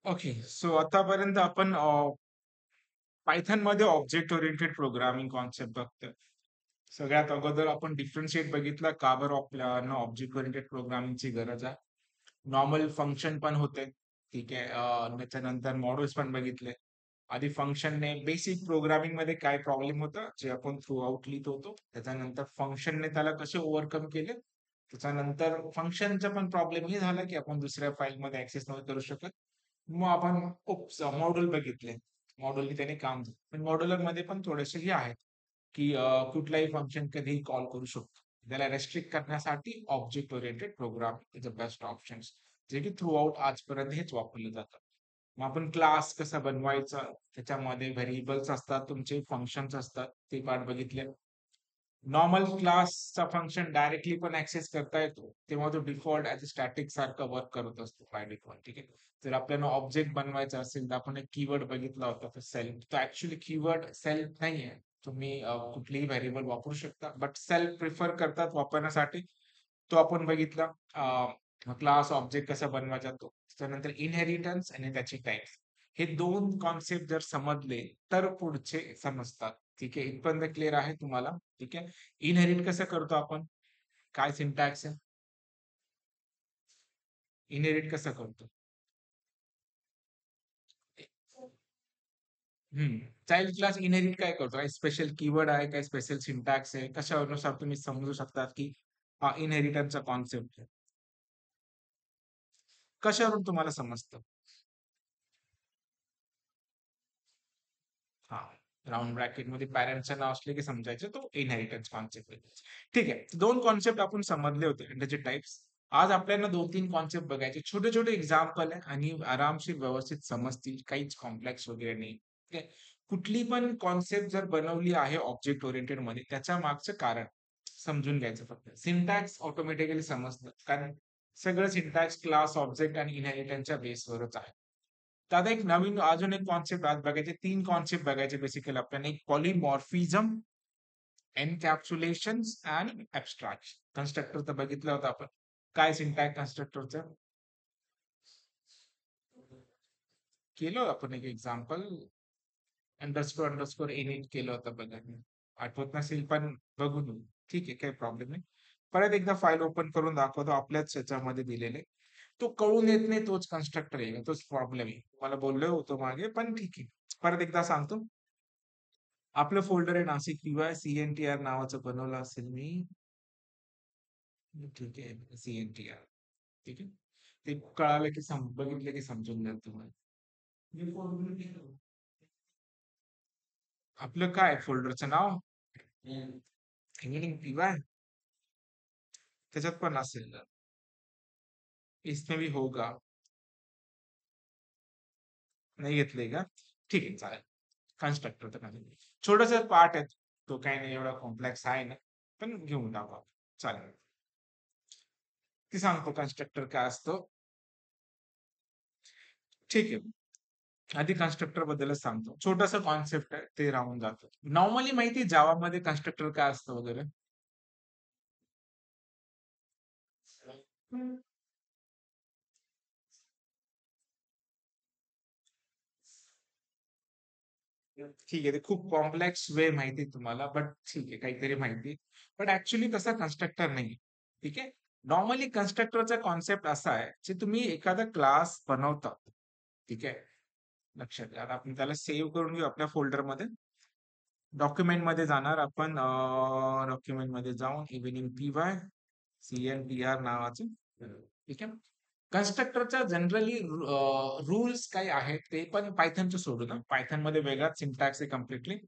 Okay. So आतापर्यंत आपण पायथॉनमध्ये object oriented programming concept बघतोय. सगळ्यात अगोदर आपण डिफरन्शिएट बघितलं का बरं आपल्याला ऑब्जेक्ट ओरिएंटेड प्रोग्रामिंगची गरज आहे. नॉर्मल फंक्शन पण होते. ठीक आहे. त्याच्यानंतर मॉड्यूल्स पण बघितले. आधी फंक्शनने बेसिक प्रोग्रामिंग मध्ये काय प्रॉब्लेम होता जे आपण थ्रू आउट लिहित होतो. त्याच्यानंतर फंक्शनने त्याला कसे ओव्हरकम केले. त्याच्यानंतर फंक्शनचा पण प्रॉब्लेम हे झाला की आपण दुसऱ्या फाईलमध्ये ऍक्सेस नव्हतो करू शकत. मग आपण मॉड्यूल बघितले. मॉड्यूलने त्याने काम दिलं. पण मॉड्युलर मध्ये पण थोडेसे हे आहेत की कुठलाही फंक्शन कधीही कॉल करू शकतो. त्याला रेस्ट्रिक्ट करण्यासाठी object oriented programming is the best option, जे की थ्रू आउट आजपर्यंत हेच वापरलं जातं. मग आपण क्लास कसा बनवायचा, त्याच्यामध्ये व्हेरिएबल्स असतात, तुमचे फंक्शन्स असतात, ते पार्ट बघितले. नॉर्मल क्लासचा फंक्शन डायरेक्टली पण ऍक्सेस करता येतो, तेव्हा तो डिफॉल्ट ऍज अ स्टॅटिक सारखा वर्क करत असतो बाय डिफॉल्ट. ठीक आहे. जर आपल्याला ऑब्जेक्ट बनवायचा असेल तर आपण एक कीवर्ड बघितला होता सेल्फ. तो ऍक्च्युली कीवर्ड सेल्फ नाहीये. तुम्ही कुठलीही व्हेरिएबल वापरू शकता, बट सेल्फ प्रिफर करतात वापरण्यासाठी. तो आपण बघितला. क्लास ऑब्जेक्ट कसा बनवायचा तो. त्यानंतर इनहेरिटन्स आणि त्याचे टाइप्स. हे दोन कॉन्सेप्ट जर समजले तर पुढचे समजतात. ठीक आहे. इथपर्यंत क्लिअर आहे तुम्हाला? ठीक आहे. इनहेरिट कसं करतो आपण? काय सिंटॅक्स आहे? इनहेरिट कसं करतो? हम्म. चाइल्ड क्लास इनहेरिट काय करतो? काही स्पेशल कीवर्ड आहे? काही स्पेशल सिंटॅक्स आहे? कशानुसार तुम्ही समजू शकतात की हा इनहेरिटन्सचा कॉन्सेप्ट आहे? कशावरून तुम्हाला समजतं? हा. राउंड ब्रॅकेट मध्ये पॅरेंटचं नाव असले की समजायचं तो इनहेरिटन्स कॉन्सेप्ट आहे. ठीक आहे. दोन कॉन्सेप्ट आपण समजले होते आणि त्याचे टाइप्स. आज आपल्याला 2-3 कॉन्सेप्ट बघायचे. छोटे-छोटे एक्झाम्पल आहे आणि आरामशीर व्यवस्थित समजतील. काहीच कॉम्प्लेक्स वगैरे नाही. ठीक आहे. कुठली पण कॉन्सेप्ट जर बनवली आहे ऑब्जेक्ट ओरिएंटेड मध्ये त्याच्या मागचं कारण समजून घ्यायचं फक्त. सिंटॅक्स ऑटोमॅटिकली समजतं. कारण सगळं सिंटॅक्स क्लास, ऑब्जेक्ट आणि इनहेरिटन्सच्या बेसवरच आहे. तर आता एक नवीन अजून एक कॉन्सेप्ट आज बघायचे. 3 कॉन्सेप्ट बघायचे बेसिकली आपल्याला. एक पॉलिमॉर्फिझम, एनकॅप्सुलेशन्स आणि ऍब्स्ट्रॅक्शन. कन्स्ट्रक्टर तर बघितलं होतं आपण. काय सिंटॅक्स कन्स्ट्रक्टरचं? केलं आपण एक एक्झाम्पल. अंडरस्कोर अंडरस्कोर इनिट केलं होतं बघा. आठवत नसेल पण बघून घेऊ. ठीक आहे, काही प्रॉब्लेम नाही. परत एकदा फाईल ओपन करून दाखवतो आपल्याच ह्याच्यामध्ये दिलेले. तो कळून येत नाही तोच कन्स्ट्रक्टर आहे, तोच प्रॉब्लेम आहे. मला बोललो होतो मागे, पण ठीक आहे. परत एकदा सांगतो. आपलं फोल्डर आहे नाशिक पीवाय CNTR नावाचं बनवलं असेल मी. ठीक आहे, CNTR. ठीक आहे. ते कळालं की बघितलं की समजून जाईल तुम्हाला. आपलं काय फोल्डरचं नाव? PY. त्याच्यात पण असेल. इसमें भी होगा. नाही घेतलंय का? ठीक आहे, चालेल. कन्स्ट्रक्टर तर नाही. छोटासा पार्ट आहे. तो काही नाही एवढा कॉम्प्लेक्स आहे ना. पण घेऊन टाकू आपण. चालेल. ती सांगतो कन्स्ट्रक्टर काय असतो. ठीक आहे. आधी कन्स्ट्रक्टर बद्दलच सांगतो. छोटासा कॉन्सेप्ट आहे, ते राहून जातं. नॉर्मली माहिती जावा मध्ये कन्स्ट्रक्टर काय असतं वगैरे? ठीक आहे. ते खूप कॉम्प्लेक्स वे माहिती तुम्हाला, बट ठीक आहे, काहीतरी माहिती. पण ऍक्च्युअली तसा कन्स्ट्रक्टर नाही. ठीक आहे. नॉर्मली कन्स्ट्रक्टरचा कॉन्सेप्ट असा आहे की तुम्ही एखादा क्लास बनवता. ठीक आहे. लक्षात घ्या. आता आपण त्याला सेव्ह करून घेऊ आपल्या फोल्डरमध्ये. डॉक्युमेंट मध्ये जाणार आपण. डॉक्युमेंट मध्ये जाऊन इव्हिनिंग PY CNTR नावाचं. ठीक आहे. कन्स्ट्रक्टरच्या जनरली रूल्स काय आहेत ते पण पायथनचं सोडू ना. पायथन मध्ये वेगळाच सिंटॅक्स आहे कम्प्लिटली.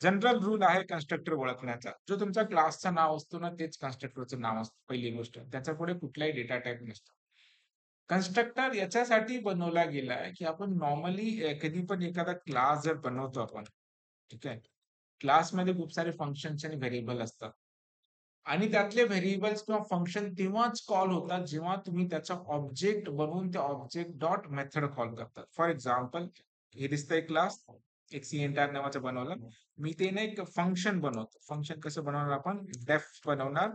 जनरल रूल आहे कन्स्ट्रक्टर ओळखण्याचा. जो तुमच्या क्लासचं नाव असतो ना तेच कन्स्ट्रक्टरचं नाव असतं. पहिली गोष्ट. त्याच्या पुढे कुठलाही डेटा टाइप नसतो. कन्स्ट्रक्टर याच्यासाठी बनवला गेलाय की आपण नॉर्मली कधी पण एखादा क्लास जर बनवतो आपण. ठीक आहे. क्लासमध्ये खूप सारे फंक्शन्स आणि व्हेरिएबल असतात. आणि त्यातले व्हेरिएबल्स किंवा फंक्शन तेव्हाच कॉल होतात जेव्हा तुम्ही त्याचा ऑब्जेक्ट बनवून त्या ऑब्जेक्ट डॉट मेथड कॉल करतात. फॉर एक्झाम्पल, हे दिसतंय क्लास. एक CNTR नावाचं बनवलं. मी ते ना एक फंक्शन बनवतो. फंक्शन कसं बनवणार आपण? डेफ बनवणार.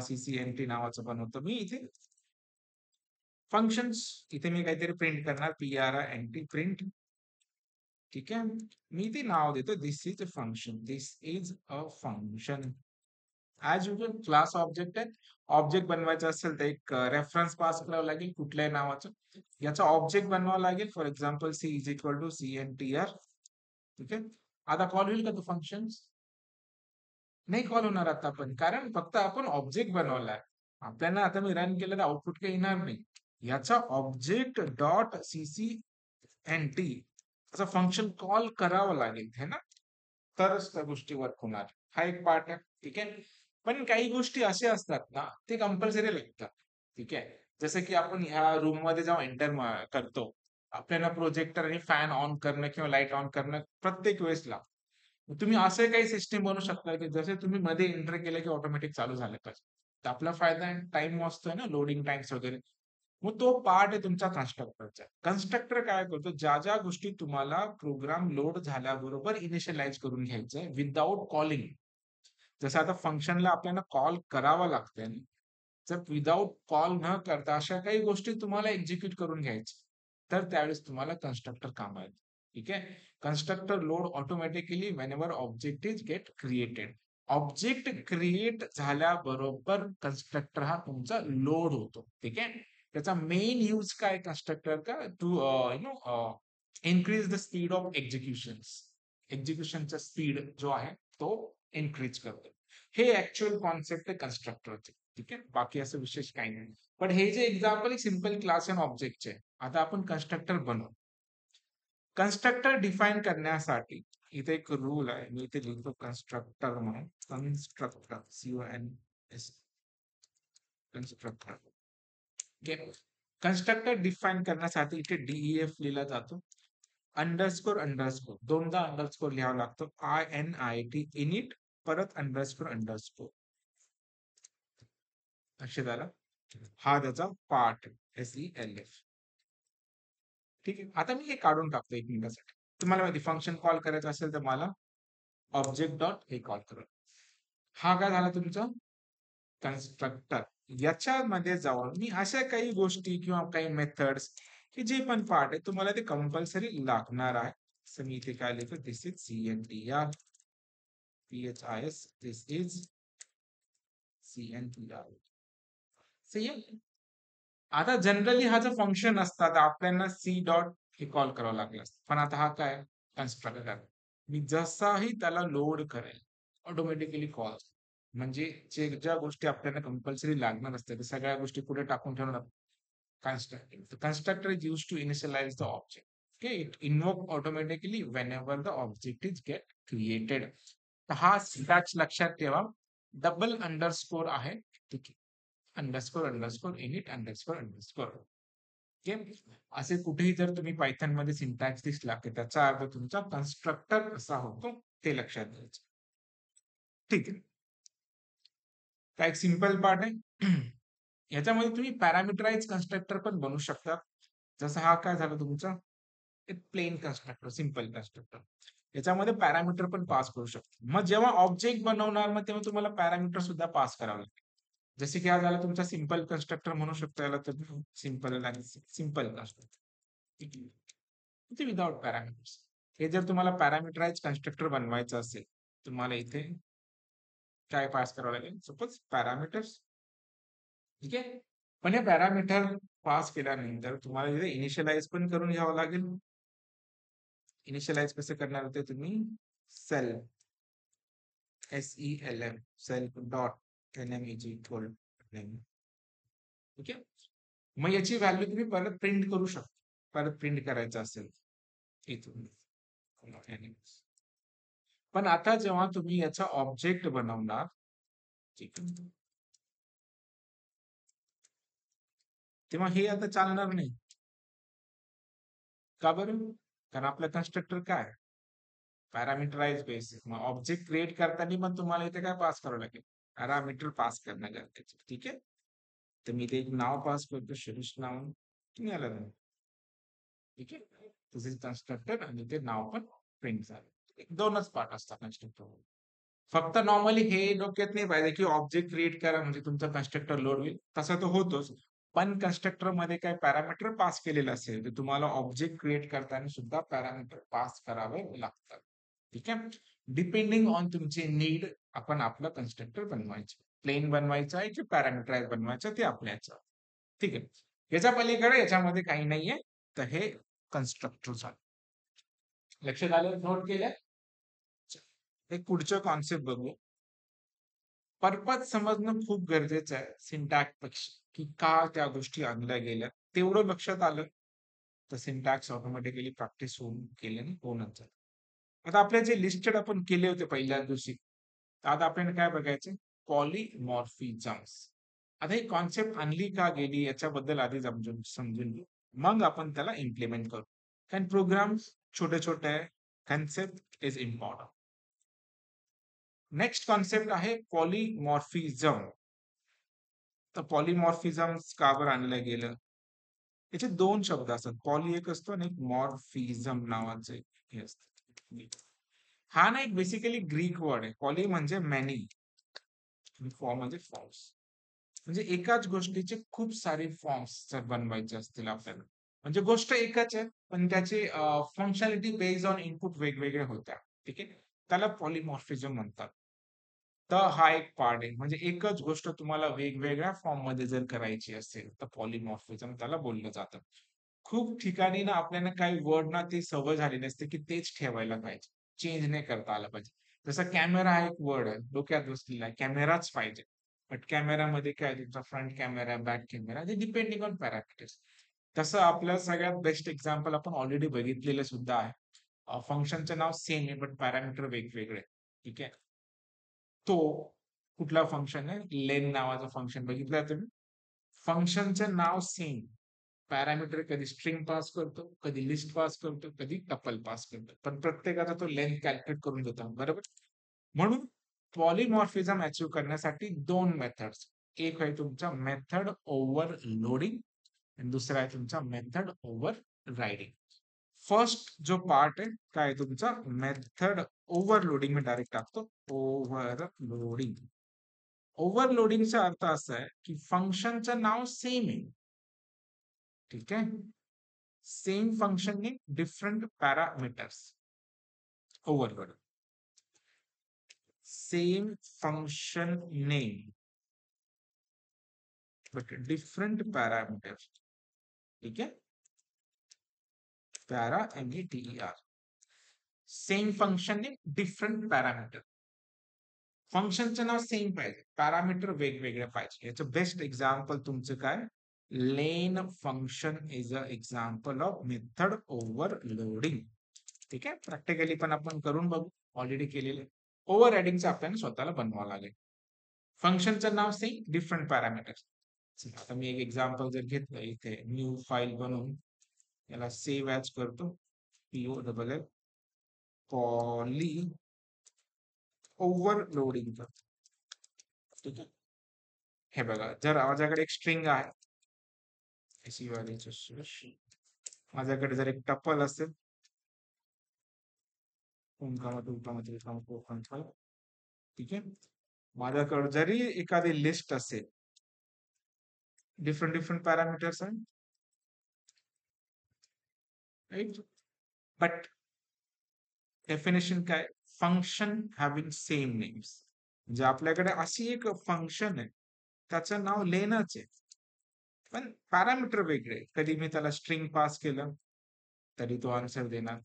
CCNT नावाचं बनवतो मी इथे. फंक्शन्स इथे मी काहीतरी प्रिंट करणार, PRINT प्रिंट. ठीक आहे, मी ते नाव देतो, this is a function, this is a function. As usual class object आहे. ऑब्जेक्ट बनवायचं असेल तर एक रेफरन्स पास करावं लागेल कुठल्याही नावाचं. याचा ऑब्जेक्ट बनवावं लागेल, for example C is equal to CNTR. ठीक आहे, आता कॉल होईल का तो फंक्शन? नाही कॉल होणार आता पण, कारण फक्त आपण ऑब्जेक्ट बनवलाय. आपल्याला आता मी रन केलं तर आउटपुट काही येणार नाही. याचा ऑब्जेक्ट डॉट CCNT असं फंक्शन कॉल करावं लागेल, है ना, तरच त्या गोष्टी वर्क होणार. हा एक पार्ट आहे. ठीक आहे, पण काही गोष्टी अशा असतात ना, ते कंपल्सरी लागतात. ठीक आहे, जसं की आपण ह्या रूम मध्ये जेव्हा एंटर करतो, आपल्याला प्रोजेक्टर आणि फॅन ऑन करणं किंवा लाईट ऑन करणं प्रत्येक वेळेस लागतं. तुम्ही असे काही सिस्टीम बनवू शकता की जसे तुम्ही मध्ये एंटर केलं की ऑटोमॅटिक चालू झालं पाहिजे. तर आपला फायदा आहे, टाइम वाचतोय ना, लोडिंग टाइम्स वगैरे. मग तो पार्ट आहे तुमचा कन्स्ट्रक्टरचा. कन्स्ट्रक्टर काय करतो, ज्या ज्या गोष्टी तुम्हाला प्रोग्राम लोड झाल्याबरोबर इनिशियलाइज करून घ्यायचंय विदाउट कॉलिंग. जसं आता फंक्शनला आपल्याला कॉल करावा लागतंय, जर विदाउट कॉल न करता अशा काही गोष्टी तुम्हाला एक्झिक्यूट करून घ्यायच्या, तर त्यावेळेस तुम्हाला कन्स्ट्रक्टर कामा येतं. ठीक आहे, constructor load automatically whenever object is get created. Object create झाल्याबरोबर कन्स्ट्रक्टर हा तुमचा लोड होतो. ठीक आहे, त्याचा मेन यूज काय कन्स्ट्रक्टर का, to increase the speed of एक्झिक्युशनचा स्पीड जो आहे तो इन्क्रीज करतो. हे ऍक्च्युअल कॉन्सेप्ट आहे कन्स्ट्रक्टरचे. ठीक आहे, बाकी असं विशेष काही नाही. पण हे जे एक्झाम्पल सिंपल क्लास अँड ऑब्जेक्टचे, आता आपण कन्स्ट्रक्टर बनवू. कन्स्ट्रक्टर डिफाईन करण्यासाठी इथे एक रूल आहे, मी इथे लिहितो कन्स्ट्रक्टर म्हणून. Constructor CONS constructor. Constructor define करण्यासाठी इथे DEF लिहिला जातो. अंडरस्कोर अंडरस्कोर दोनदा अंडरस्कोर लिहावा लागतो. INIT इनिट, परत अंडरस्कोर अंडरस्कोर. लक्षात आलं, हा त्याचा पार्ट SELF. ठीक आहे, आता मी हे काढून टाकतो 1 मिनिटासाठी. तुम्हाला माहिती फंक्शन कॉल करायचं असेल तर मला ऑब्जेक्ट डॉट हे कॉल करा. हा काय झाला तुमचा कन्स्ट्रक्टर. याच्यामध्ये जाऊन मी अशा काही गोष्टी किंवा काही मेथड्स की जे पण पार्ट आहे तुम्हाला ते कंपल्सरी लागणार आहे. सो मी इथे काय लिहितो, this is CNTR PHIS, this is CNTR. आता जनरली हा जो फंक्शन असतात आपल्याला C डॉट हे कॉल करावं लागलं असतं, पण आता हा काय कन्स्ट्रक्टर, मी जसाही त्याला लोड करेल ऑटोमॅटिकली कॉल. म्हणजे ज्या गोष्टी आपल्याला कंपल्सरी लागणार असतात त्या सगळ्या गोष्टी पुढे टाकून ठेवणार. constructing. The constructor is used to initialize the object. Okay, it invoke automatically whenever the object is get created. तर हा syntax लक्षात ठेवा, डबल अंडरस्कोर आहे. ठीक आहे, underscore underscore init underscore underscore. Okay, असे कुठेही जर तुम्ही पायथन मध्ये सिंटॅक्स दिसला की त्याचा अर्थ तुमचा कन्स्ट्रक्टर कसा होतो ते लक्षात घ्यायचं. ठीक आहे, काय एक सिंपल पार्ट आहे. याच्यामध्ये तुम्ही पॅरामीटराइज कन्स्ट्रक्टर पण बनवू शकता. जसं हा काय झाला तुमचा एक प्लेन कन्स्ट्रक्टर, सिंपल कन्स्ट्रक्टर. याच्यामध्ये पॅरामीटर पण पास करू शकतो. मग जेव्हा ऑब्जेक्ट बनवणार मग तेव्हा तुम्हाला पॅरामीटर सुद्धा पास करावं लागेल. जसे की हा झाला तुमचा सिंपल कन्स्ट्रक्टर म्हणू शकता याला, तर सिंपल कन्स्ट्रक्टर विदाउट पॅरामीटर्स. हे जर तुम्हाला पॅरामीटराइज कन्स्ट्रक्टर बनवायचं असेल तुम्हाला इथे काय पास करावं लागेल, सपोज पॅरामीटर्स. ठीक आहे, पण हे पॅरामीटर पास केल्यानंतर तुम्हाला इथे इनिशियलाइज पण करून घ्यावं लागेल. इनिशियलाइज कसं करणार होते तुम्ही, self SELF self dot NM is equal name. ठीक आहे, मग याची व्हॅल्यू तुम्ही परत प्रिंट करू शकता, परत प्रिंट करायचं असेल इथून. पण आता जेव्हा तुम्ही याचा ऑब्जेक्ट बनवणार, ठीक आहे, तेव्हा हे आता चालणार नाही. का बरं, कारण आपलं कन्स्ट्रक्टर काय पॅरामीटराइज बेसिस. मग ऑब्जेक्ट क्रिएट करताना मग तुम्हाला इथे काय पास करावं लागेल, पॅरामीटर पास करणं गरजेचं. ठीक आहे, तर मी ते एक नाव पास करतो, शिरीष नाव. तुम्ही आला नाही. ठीक आहे, तुझे कन्स्ट्रक्टर आणि ते नाव पण प्रिंट झालं. दोनच पार्ट असतात कन्स्ट्रक्टर. फक्त नॉर्मली हे डोक्यात नाही पाहिजे की ऑब्जेक्ट क्रिएट करा म्हणजे तुमचा कन्स्ट्रक्टर लोड होईल, तसा तो होतोच. पण कन्स्ट्रक्टर मध्ये काय पॅरामीटर पास केलेलं असेल तर तुम्हाला ऑब्जेक्ट क्रिएट करताना सुद्धा पॅरामीटर पास करावे लागतात. ठीक आहे. डिपेंडिंग ऑन तुमचे नीड आपण आपलं कन्स्ट्रक्टर बनवायचे. प्लेन बनवायचं आहे की पॅरामीटराइज बनवायचं ते आपल्याचं. ठीक आहे. याच्या पलीकडे याच्यामध्ये काही नाहीये. तर हे कन्स्ट्रक्टर झालं. लक्षात आलं? नोट केलं? एक पुढचं कॉन्सेप्ट बघू. पर्पज समजणं खूप गरजेचं आहे सिंटॅक्स पेक्षा, की का त्या गोष्टी आणल्या गेल्या. तेवढं लक्षात आलं तर सिंटॅक्स ऑटोमॅटिकली प्रॅक्टिस होऊन केल्याने होऊनच जातं. आता आपले जे लिस्टेड आपण केले होते पहिल्याच दिवशी, तर आता आपल्याला काय बघायचं? पॉलिमॉर्फिझम्स. आता ही कॉन्सेप्ट आणली का गेली याच्याबद्दल आधी समजून घेऊ. मग आपण त्याला इम्प्लिमेंट करू. कारण प्रोग्राम छोटे छोटे आहे, concept is important. Next concept आहे पॉलिमॉर्फिझम. तर पॉलिमॉर्फिझम का बरं आणलं गेलं? याचे दोन शब्द असतात. पॉली एक असतो आणि एक मॉर्फिझम नावाचे हे असतं. हा ना एक बेसिकली ग्रीक वर्ड आहे. पॉली म्हणजे मॅनी आणि फॉर्म म्हणजे फॉर्म्स. म्हणजे एकाच गोष्टीचे खूप सारे फॉर्म्स जर बनवायचे असतील आपल्याला, म्हणजे गोष्ट एकच आहे पण त्याचे फंक्शनॅलिटी बेस्ड ऑन इनपुट वेगवेगळे होत्या. ठीक आहे. त्याला पॉलिमॉर्फिझम म्हणतात. तर हा एक पार्ट आहे. म्हणजे एकच गोष्ट तुम्हाला वेगवेगळ्या फॉर्म मध्ये जर करायची असेल तर पॉलिमॉर्फिझम त्याला बोललं जातं. खूप ठिकाणी ना आपल्याला काही वर्ड ना ती सवय झालेली असते की तेच ठेवायला पाहिजे. चेंज नाही करता आलं पाहिजे. जसं कॅमेरा हा एक वर्ड आहे. डोक्यात बसलेला आहे. कॅमेराच पाहिजे. बट कॅमेरामध्ये काय तुमचा फ्रंट कॅमेरा, बॅक कॅमेरा ते डिपेंडिंग ऑन पॅरामीटर्स. तसं आपलं सगळ्यात बेस्ट एक्झाम्पल आपण ऑलरेडी बघितलेलं सुद्धा आहे. फंक्शनचं नाव सेम आहे बट पॅरामीटर वेगवेगळे. ठीक आहे. तो कुठला फंक्शन आहे? लेन नावाचं फंक्शन बघितलं तुम्ही? फंक्शनचं नाव सेम. पॅरामीटर कधी स्ट्रिंग पास करतो, कधी लिस्ट पास करतो, कधी टपल पास करतो. पण प्रत्येकाचा तो लेंथ कॅल्क्युलेट करून देतो. बरोबर? म्हणून पॉलिमॉर्फिझम अचीव करण्यासाठी दोन मेथड्स. एक आहे तुमचा मेथड ओव्हरलोडिंग आणि दुसरा आहे तुमचा मेथड ओव्हर रायडिंग. फर्स्ट जो पार्ट आहे काय तुमचा मेथड ओव्हरलोडिंग मी डायरेक्ट टाकतो. ओव्हरलोडिंग. ओव्हरलोडिंगचा अर्थ असा आहे की फंक्शनचं नाव सेम आहे. ठीक आहे. सेम फंक्शन ने different parameters. Overload. Same function name but different parameters. ठीक आहे. Para METER. Same function name different parameter. फंक्शनचं नाव सेम पाहिजे, पॅरामीटर वेगवेगळे पाहिजे. याचं बेस्ट एक्झाम्पल तुमचं काय? Len function is a example of method overloading. ठीक आहे. प्रॅक्टिकली पण आपण करून बघू. ऑलरेडी केलेले. ओव्हर रायडिंगचं आपल्याला स्वतःला बनवावं लागेल. फंक्शनचं नाव सेम, डिफरंट पॅरामीटर्स. आता मी एक एक्झाम्पल जर घेतलं इथे न्यू फाईल बनवून याला सेव्ह ॲज करतो. POLL poly overloading. ठीक आहे. हे बघा जर माझ्याकडे एक स्ट्रिंग आहे. माझ्याकडे जर एक टपल असेल 1, 2, 3, 4, 5. ठीक आहे. माझ्याकडे जरी एखादी लिस्ट असेल डिफरंट डिफरंट पॅरामीटर्स आहे. राईट. बट डेफिनेशन काय? Function having same names. म्हणजे आपल्याकडे अशी एक फंक्शन आहे त्याचं नाव लेनच आहे पण पॅरामीटर वेगळे. कधी मी त्याला स्ट्रिंग पास केलं तरी तो आन्सर देणार.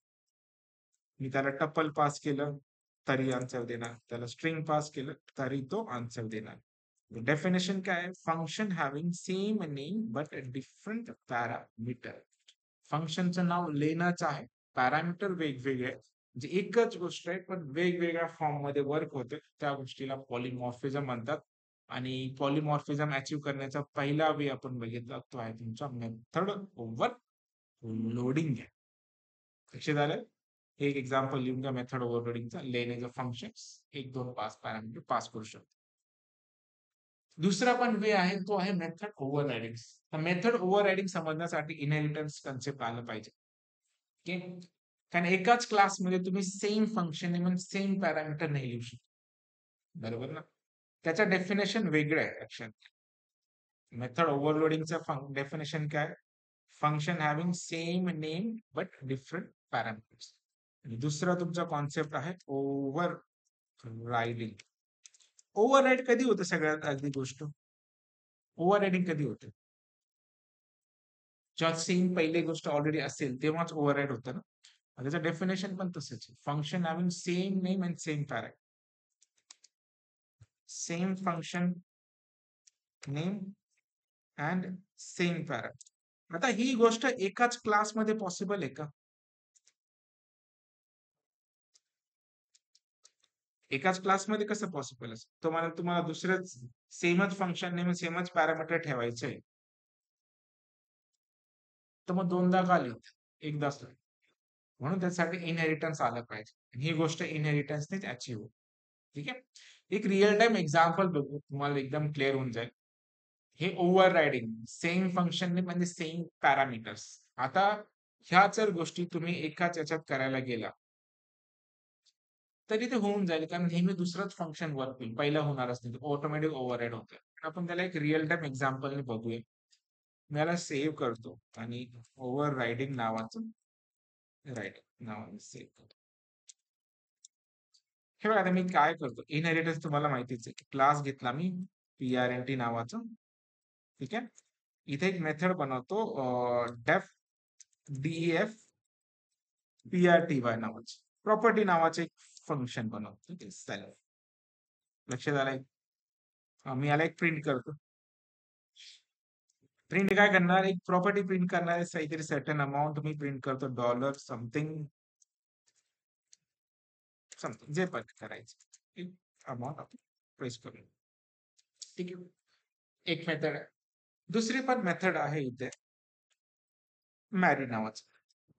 मी त्याला टपल पास केलं तरी आन्सर देणार. त्याला स्ट्रिंग पास केलं तरी तो आन्सर देणार. डेफिनेशन काय? Function having same name but different parameter. फंक्शनचं नाव लेनच आहे, पॅरामीटर वेगवेगळे. म्हणजे एकच गोष्ट आहे पण वेगवेगळ्या फॉर्म मध्ये वर्क होते. त्या गोष्टीला पॉलिमॉर्फिझम म्हणतात. आणि पॉलिमॉर्फिझम अचीव करण्याचा पहिला वे आपण बघितला तो आहे तुमचा मेथड ओव्हर लोडिंग आहे. लक्षात आलं? एक एक्झाम्पल लिहून घ्या मेथड ओव्हरलोडिंगचा. Len is a function 1, 2, 5 parameter pass करू शकतो. दुसरा पण वे आहे तो आहे मेथड ओव्हररायडिंग. तर मेथड ओव्हररायडिंग समजण्यासाठी इनहेरिटन्स कन्सेप्ट आलं पाहिजे. ओके. कारण एकाच क्लासमध्ये तुम्ही सेम फंक्शन म्हणून सेम पॅरामीटर नाही लिहू शकत. बरोबर ना? त्याचं डेफिनेशन वेगळं आहे. लक्षात. मेथड ओव्हरलोडिंगचा डेफिनेशन काय? Function having same name but different parameters. दुसरा तुमचा कॉन्सेप्ट आहे ओव्हर रायडिंग. ओव्हर राईड कधी होतं? सगळ्यात अगदी गोष्ट ओव्हर रायडिंग कधी होते? जेव्हा सेम पहिली गोष्ट ऑलरेडी असेल तेव्हाच ओव्हर राईड होतं ना. त्याचं डेफिनेशन पण तसंच आहे. Function having same name and same parameter. Same function name and same parameter. आता ही गोष्ट एकाच क्लासमध्ये पॉसिबल आहे का? एकाच क्लासमध्ये कसं पॉसिबल असेल? तुम्हाला दुसरंच सेमच फंक्शन नेम सेमच पॅरामीटर ठेवायचंय, तर मग दोनदा का लिहित? एकदाच लिहित. म्हणून त्यासाठी इनहेरिटन्स आलं पाहिजे. ही गोष्ट इनहेरिटन्सनेच अचीव्ह होईल. ठीक आहे. एक रिअल टाइम एक्झाम्पल बघू, तुम्हाला एकदम क्लिअर होऊन जाईल. हे over riding same function name म्हणजे सेम पॅरामीटर्स. आता ह्या जर गोष्टी तुम्ही एकाच याच्यात करायला गेला तरी ते होऊन जाईल, कारण नेहमी दुसरंच फंक्शन वर्क होईल, पहिलं होणारच नाही, ऑटोमॅटिक ओव्हरराईड होतं. आपण त्याला एक रिअल टाइम एक्झाम्पलने बघूया. मी याला सेव्ह करतो आणि ओव्हर रायडिंग नावाचं नावाने सेव्ह करतो. हे बघा, आता मी काय करतो, इनहेरिटन्स तुम्हाला माहितीच आहे. क्लास घेतला मी PRNT नावाचं. ठीक आहे. इथे एक मेथड बनवतो डेफ DEF PRTY नावाचं प्रॉपर्टी नावाचं एक फंक्शन बनवतो. ठीक आहे. लक्षात आलंय? मी याला एक प्रिंट करतो. प्रिंट काय करणार? एक प्रॉपर्टी प्रिंट करणार आहे, काहीतरी सर्टन अमाऊंट मी प्रिंट करतो, डॉलर समथिंग समथिंग जे पण करायचं अमाऊंट आपण प्रेस करू. ठीक आहे. एक मेथड आहे. दुसरी पण मेथड आहे इथे मॅरी नावाचं.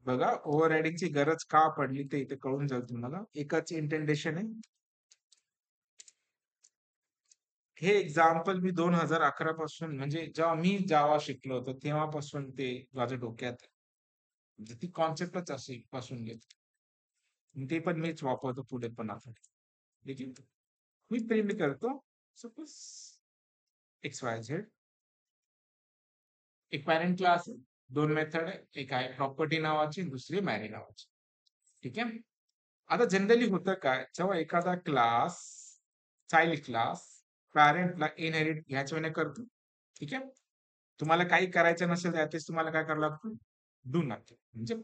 बघा, ओव्हर रायडिंगची गरज का पडली ते इथे कळून जाईल तुम्हाला. एकच इंटेंडेशन आहे. हे एक्झाम्पल मी 2011 पासून, म्हणजे जेव्हा मी जावा शिकलो होतो तेव्हापासून ते माझ्या डोक्यात आहे. म्हणजे ती कॉन्सेप्टच अशी पासून घेत, ते पण मीच वापरतो पुढे पण आपण. ठीक आहे. मी प्रिंट करतो सपोज XYZ. एक पॅरेंट क्लास आहे, दोन मेथड आहे, एक आहे प्रॉपर्टी नावाची, दुसरी मॅरी नावाची. ठीक आहे. आता जनरली होतं काय, जेव्हा एखादा क्लास चाइल्ड क्लास पॅरेंटला इनहेरिट ह्याच्या वेळेने करतो. ठीक आहे. तुम्हाला काही करायचं नसेल त्यातच तुम्हाला काय करावं लागतं? डू नथिंग म्हणजे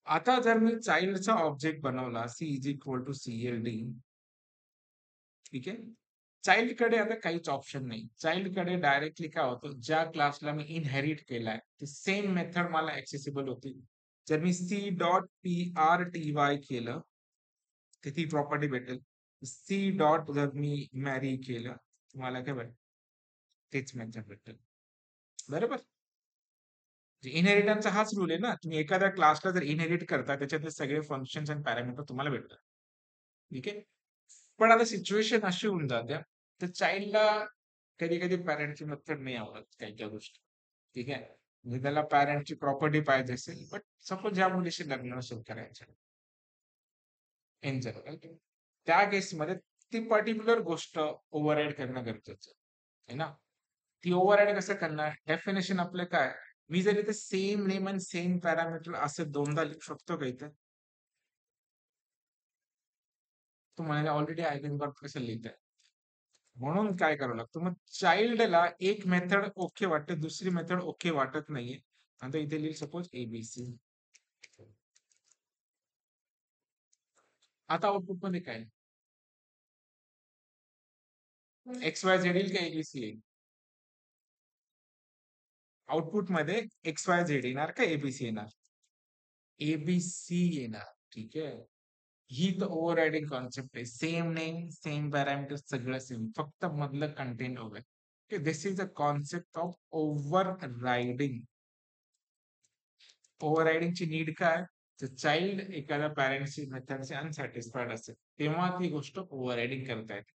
आता जर मी चाइल्डचा ऑब्जेक्ट बनवला C=CLD. ठीक आहे. चाइल्ड कडे आता काहीच ऑप्शन नाही. चाइल्ड कडे डायरेक्टली काय होतं, ज्या क्लासला मी इनहेरिट केलाय ती सेम मेथड मला ऍक्सेसिबल होती. जर मी C.PRTY केलं तर ती प्रॉपर्टी भेटेल. C. जर मी मॅरी केलं तुम्हाला काय भेटेल? तेच मेथड भेटेल. बरोबर. इनहेरिटन्सचा हाच रूल आहे ना. तुम्ही एखाद्या क्लासला जर इनहेरिट करता त्याच्यातले सगळे फंक्शन्स आणि पॅरामीटर तुम्हाला भेटतात. ठीक आहे. पण आता सिच्युएशन अशी होऊन जाते, तर चाइल्डला कधी कधी पॅरेंटची मेथड नाही आवडत काही काही गोष्टी. ठीक आहे. म्हणजे त्याला पॅरेंटची प्रॉपर्टी पाहिजे असेल, बट सपोज ज्या मुलीशी लग्न नसेल करायचं इन जनरल, त्या केसमध्ये ती पर्टिक्युलर गोष्ट ओव्हरराईड करणं गरजेचं आहे ना. ती ओव्हरराईड कसं करणार? डेफिनेशन आपलं काय? मी जर इथे सेम नेम आणि सेम पॅरामीटर असं दोनदा लिहू शकतो का इथे? तुम्हाला ऑलरेडी आयडेंटिफाय कसं लिहित, म्हणून काय करावं लागतं, मग चाइल्डला एक मेथड ओके वाटते, दुसरी मेथड ओके वाटत नाहीये. आता इथे लिहिल सपोज ABC. आता आउटपुट मध्ये काय? XYZ येईल का ABC येईल? आउटपुट मध्ये XYZ येणार का ABC येणार? ABC येणार. ठीक आहे. ही तर ओव्हर रायडिंग कॉन्सेप्ट आहे. सेम नेम सेम पॅरामीटर सगळं सेम, फक्त मधलं content over. This is a concept of overriding. ओव्हर रायडिंगची नीड काय? तर चाइल्ड एखाद्या पॅरेंटची मेथडचे अनसॅटिस्फाईड असेल तेव्हा ती गोष्ट ओव्हर रायडिंग करता येते.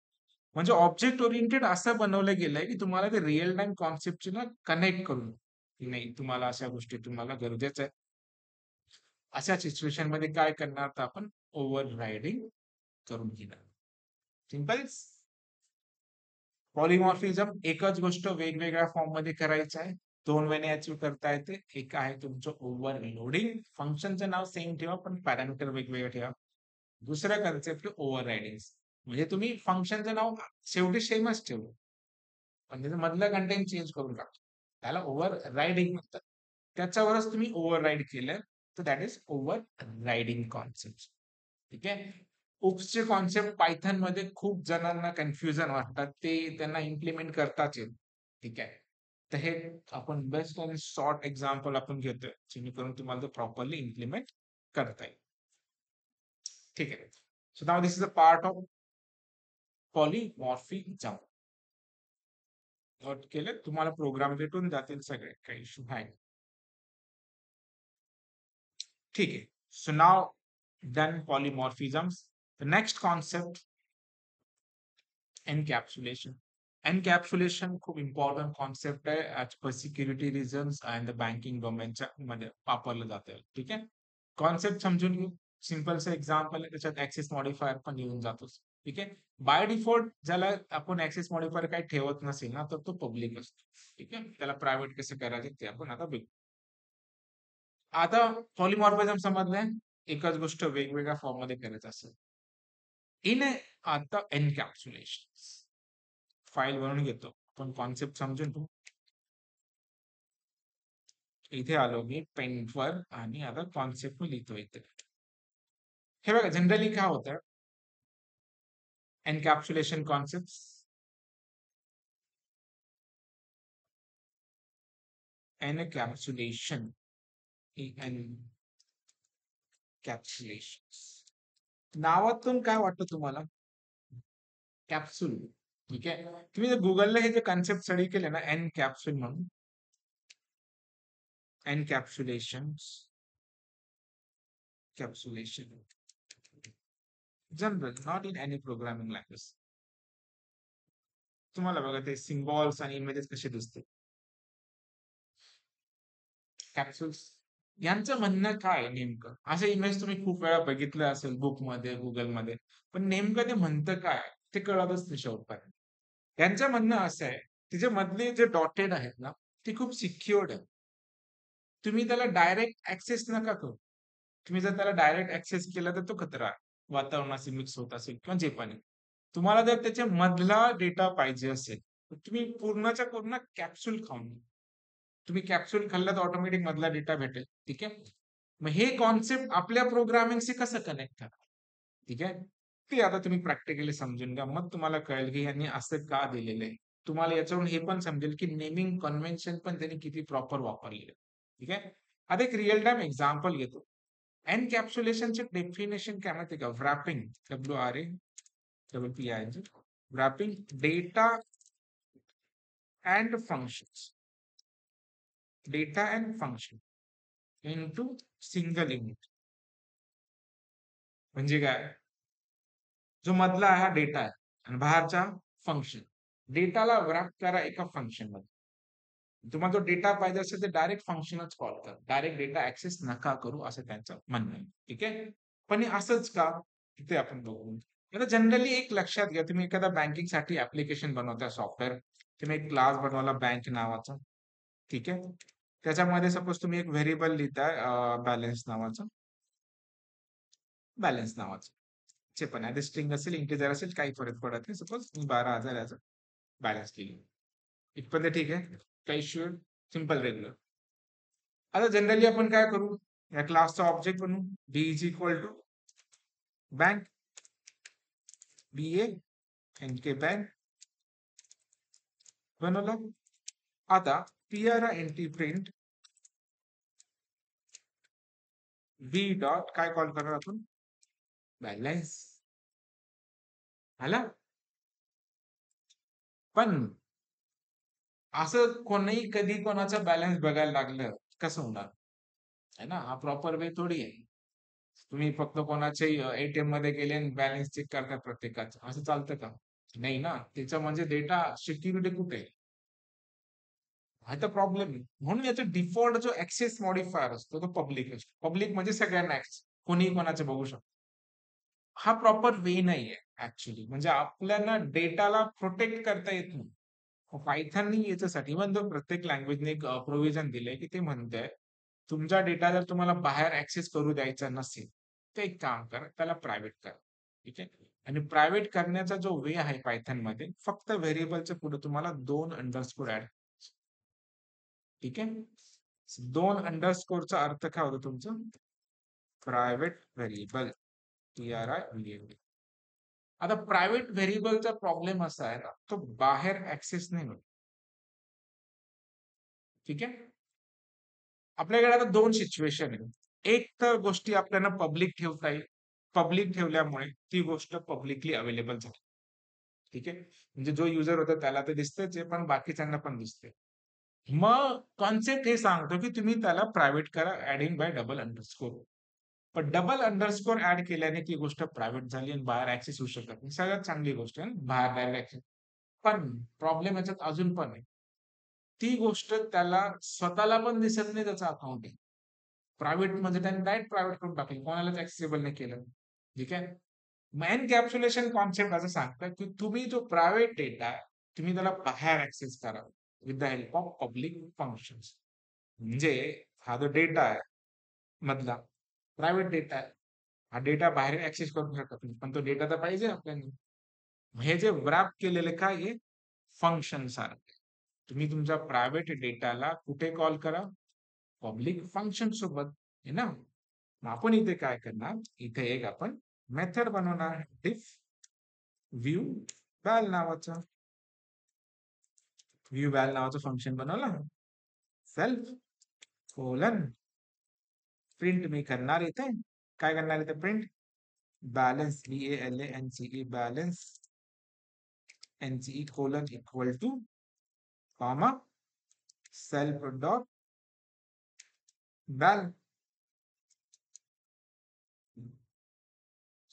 म्हणजे ऑब्जेक्ट ओरिएंटेड असं बनवलं गेलंय की तुम्हाला ते रिअल टाइम कॉन्सेप्टची ना कनेक्ट करून, की नाही तुम्हाला अशा गोष्टी तुम्हाला गरजेचं आहे. अशा सिच्युएशन मध्ये काय करणार, तर आपण ओव्हर रायडिंग करून घेणार. सिंपल. पॉलिमॉर्फिझम एकच गोष्ट वेगवेगळ्या फॉर्म मध्ये करायचं आहे, 2 वेने अचीव्ह करता येते. एक आहे तुमचं ओव्हरलोडिंग, फंक्शनचं नाव सेम ठेवा पण पॅरामीटर वेगवेगळे ठेवा. दुसरा कन्सेप्ट ओव्हररायडिंग, म्हणजे तुम्ही फंक्शनचं नाव शेवटी सेमच ठेवलं पण त्याचं मधलं कंटेंट चेंज करून टाकतो, त्याला ओव्हर रायडिंग म्हणतात. त्याच्यावरच तुम्ही ओव्हर राईड केलं तर that is over riding concept. ठीक आहे. ओप्सचे कॉन्सेप्ट पायथन मध्ये खूप जणांना कन्फ्युजन वाटतात, ते त्यांना इम्प्लिमेंट करताच येईल. ठीक आहे. तर हे आपण बेस्ट आणि शॉर्ट एक्झाम्पल आपण घेतोय जेणेकरून तुम्हाला प्रॉपरली इम्प्लिमेंट करता येईल. ठीक आहे. So now this is a part of polymorphism. Note केले, तुम्हाला प्रोग्राम भेटून जातील सगळे, काही इश्यू आहे. ठीक आहे. So now done polymorphisms. The next concept encapsulation. Encapsulation खूप इम्पॉर्टंट कॉन्सेप्ट आहे, as per security reasons and the banking डोमेनच्या मध्ये वापरलं जातं. ठीक आहे. कॉन्सेप्ट समजून घेऊ. सिम्पलचं एक्झाम्पल आहे, त्याच्यात ऍक्सेस मॉडिफायर पण येऊन जातोच. ठीक आहे. बाय डिफॉल्ट ज्याला आपण ऍक्सेस मॉडिफायर काही ठेवत नसेल ना, तर तो पब्लिक असतो. ठीक आहे. त्याला प्रायव्हेट कसं करायचे ते आपण आता बघू. आता पॉलिमॉर्फिझम समजलंय, एकच गोष्ट वेगवेगळ्या फॉर्म मध्ये करायचं असेल. इन आता एनकॅप्सुलेशन फाईल बनवून घेतो आपण, कॉन्सेप्ट समजून घेऊ. इथे आलो मी पेनवर आणि आता कॉन्सेप्ट मी लिहितो इथे. हे बघा, जनरली काय होतं एनकॅप्सुलेशन कॉन्सेप्ट, एनकॅप्सुलेशन एनकॅप्सुलेशन नावातून काय वाटतं तुम्हाला? कॅप्सूल. ठीक आहे. तुम्ही जर गुगलला हे जे कन्सेप्ट स्टडी केले ना, एनकॅप्सूल म्हणून, encapsulation capsulation general, not in any programming language. तुम्हाला बघा ते सिम्बॉल्स आणि इमेजेस कसे दिसते, कॅप्सूल्स. यांचं म्हणणं काय नेमकं? असे इमेज तुम्ही खूप वेळा बघितलं असेल बुकमध्ये, गुगलमध्ये, पण नेमकं ते म्हणतं काय ते कळतच नाही शेवटपर्यंत. यांचं म्हणणं असं आहे, तिचे मधले जे डॉटेड आहेत ना, ते खूप सिक्युअर्ड आहे. तुम्ही त्याला डायरेक्ट ऍक्सेस नका करू. तुम्ही जर त्याला डायरेक्ट ऍक्सेस केला तर तो खतरा, वातावरणाशी मिक्स होत असेल किंवा जे पण आहे. तुम्हाला जर त्याच्या मधला डेटा पाहिजे असेल तर तुम्ही पूर्णच्या पूर्ण कॅप्सूल खाऊन, तुम्ही कॅप्सूल खाल्ला तर ऑटोमॅटिक मधला डेटा भेटेल. ठीक आहे. मग हे कॉन्सेप्ट आपल्या प्रोग्रामिंगशी कसं कनेक्ट करा. ठीक आहे. ते आता तुम्ही प्रॅक्टिकली समजून घ्या, मग तुम्हाला कळेल की यांनी असं का दिलेलं आहे. तुम्हाला याच्यावरून हे पण समजेल की नेमिंग कन्व्हेन्शन पण त्यांनी किती प्रॉपर वापरलेलं. ठीक आहे. आता एक रिअल टाइम एक्झाम्पल घेतो. एनकॅप्सुलेशनचे डेफिनेशन काय माहिती का? व्रॅपिंग, WRAPPING, wrapping data and functions, data and function into single unit. म्हणजे काय? जो मधला हा डेटा आहे आणि बाहेरचा फंक्शन. डेटाला व्रॅप करा एका फंक्शन मध्ये. तुम्हाला जो डेटा पाहिजे असेल तर डायरेक्ट फंक्शनच कॉल करा, डायरेक्ट डेटा ऍक्सेस नका करू, असं त्यांचं म्हणणं आहे. ठीक आहे. पण हे असंच का, ते आपण बघू. आता जनरली एक लक्षात घ्या, तुम्ही एखादा बँकिंग साठी ऍप्लिकेशन बनवता सॉफ्टवेअर, तुम्ही एक क्लास बनवला बँक नावाचा. ठीक आहे. त्याच्यामध्ये सपोज तुम्ही एक व्हेरिएबल लिहिताय बॅलन्स नावाचं, बॅलन्स नावाचं जे पण आहे, स्ट्रिंग असेल इंटिजर असेल काही फरक पडत नाही. सपोज 12,000 याचा बॅलन्स लिहिली, इथपर्यंत ठीक आहे, काही इश्यू, सिंपल रेग्युलर. आता जनरली आपण काय करू, या क्लासचा ऑब्जेक्ट बनवू, B is equal to bank, BA bank बनवलं. आता PRINT प्रिंट बी डॉट काय कॉल करणार आपण, बॅलन्स. आला. पण असं कोणी कधी कोणाचा बॅलन्स बघायला लागलं कसं होणार, है ना? हा प्रॉपर वे थोडी आहे. तुम्ही फक्त कोणाचे ATM मध्ये गेले आणि बॅलन्स चेक करता प्रत्येकाचं, असं चालतं का? नाही ना. त्याचा म्हणजे डेटा सिक्युरिटी कुठे आहे? हा तर प्रॉब्लेम आहे. म्हणून याचा डिफॉल्ट जो ऍक्सेस मॉडिफायर असतो तो पब्लिक असतो. पब्लिक म्हणजे सगळ्यांना ऍक्सेस, कोणीही कोणाचं बघू शकतो. हा प्रॉपर वे नाहीये. ऍक्च्युली. म्हणजे आपल्याला डेटाला प्रोटेक्ट करता येत नाही. पायथननी याच्यासाठी इव्हन दो प्रत्येक लँग्वेजने एक प्रोव्हिजन दिलंय की ते म्हणतंय तुमचा डेटा जर तुम्हाला बाहेर ऍक्सेस करू द्यायचा नसेल तर एक काम करा, त्याला प्रायव्हेट करा. ठीक आहे. आणि प्रायव्हेट करण्याचा जो वे आहे पायथन मध्ये, फक्त व्हेरिएबलच्या पुढे तुम्हाला 2 अंडरस्कोर ऍड. ठीक आहे. 2 अंडरस्कोरचा अर्थ काय होतो तुमचं? Private variable. PRIVAT. आता प्रायव्हेट व्हेरिएबलचा प्रॉब्लेम असा आहे ना, तो बाहेर ऍक्सेस नाही होत. ठीक आहे. आपल्याकडे आता 2 सिच्युएशन आहेत. एक तर गोष्टी आपल्याला पब्लिक ठेवता येईल. पब्लिक ठेवल्यामुळे ती गोष्ट पब्लिकली अवेलेबल झाली. ठीक आहे. म्हणजे जो युजर होता त्याला ते दिसतंच आहे, पण बाकीच्यांना पण दिसते. मग कॉन्सेप्ट हे सांगतो की तुम्ही त्याला प्रायव्हेट करा, ऍडिंग बाय डबल अंडरस्कोर. पण डबल अंडरस्कोर ऍड केल्याने ती गोष्ट प्रायव्हेट झाली आणि बाहेर ऍक्सेस होऊ शकत नाही. सगळ्यात चांगली गोष्ट आहे ना, बाहेर डायरेक्ट ऍक्सेस. पण प्रॉब्लेम याच्यात अजून पण आहे. ती गोष्ट त्याला स्वतःला पण दिसत नाही त्याचं अकाउंट आहे. प्रायव्हेट म्हणजे त्यांनी डायरेक्ट प्रायव्हेट करून टाकली. कोणालाच ऍक्सेसिबल नाही केलं. ठीक आहे. मग एनकॅप्सुलेशन कॉन्सेप्ट असं सांगतं की तुम्ही जो प्रायव्हेट डेटा आहे, तुम्ही त्याला बाहेर ऍक्सेस करा with the help of public functions. म्हणजे हा जो डेटा आहे मधला, प्रायव्हेट डेटा आहे. हा डेटा बाहेर ऍक्सेस करू शकत नाही, पण तो डेटा तर पाहिजे आपल्याला. हे जे व्रॅप केलेले काय आहे? फंक्शन सारखे. तुम्ही तुमच्या प्रायव्हेट डेटाला कुठे कॉल करा? पब्लिक फंक्शन सोबत आहे ना. मग आपण इथे काय करणार? इथे एक आपण मेथड बनवणार, डिफ व्ह्यू व्हॅल नावाचं. व्ह्यू व्हॅल नावाचं फंक्शन बनवलं. सेल्फ कोलन प्रिंट मी करणार इथे. काय करणार इथे? Print balance, BALANCE, balance NCE colon equal to comma self dot val.